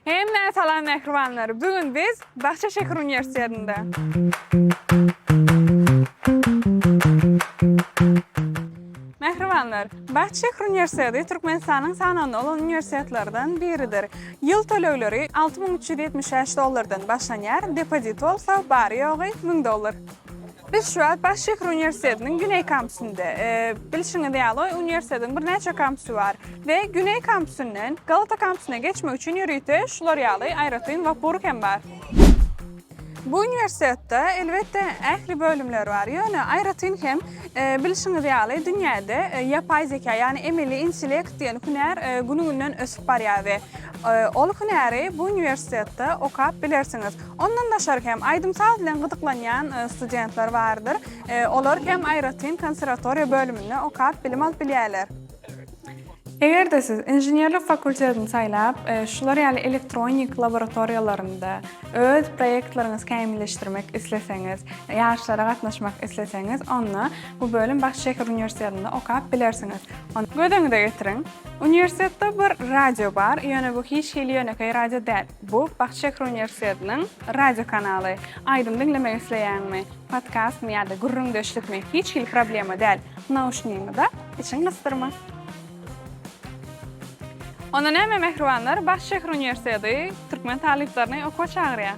Hem salam mehribanlar. Bugün biz Bahçeşehir Üniversitesi'nde. Mehribanlar, Bahçeşehir Üniversitesi Türkmenistan'ın sananlı olan üniversitelerden biridir. Yıl töleğleri $6375'dan başlanır, depozit olsa bari yoğu $1000. Biz şu an Bahçeşehir Üniversitesi'nin Güney kampüsünde. Bilişine değerli üniversitenin bir neçe kampüsü var. Ve Güney kampüsünden Galata kampüsüne geçmek için yürüyüşte Şularyalı Ayratın vapuru hem var. Bu üniversitede elbette ehli bölümler var. Yani Ayratın hem bilişine değerli dünyada yapay zeka yani emeli intelekt diyen hüner gününden ösüp var ya ve ol hüneri bu üniversitede okuyup bilirsiniz. Ondan da şarkı hem aydımsal ile gıdıklanan studentler vardır. Onlar hem Ayratın konservatoriya bölümünde okuyup bilim alıp bilirler. Eğer de siz injenerlik fakültesini saylap, Şularyalı elektronik laboratoriyalarında öz proyektlerinizi kämilleştirmek isleseniz, yarışlara katnaşmak isleseniz, onu bu bölüm Bahçeşehir Üniversitesi'nde okuyup bilirsiniz. Onu gödüňüze getirin. Üniversitede bir radyo var, yani bu hiç hilyonekay radyo değil. Bu Bahçeşehir Üniversitesi'nin radyo kanalı. Aydın dinlemek isleýänmi, podcast mi ya da gurrunda işletmek hiç hil problema değil. Nauşniňi da için ıstırma. Ona näme mehribanlar Bahçeşehir Üniversitesi Türkmen taliplerini okuwa çağırýar.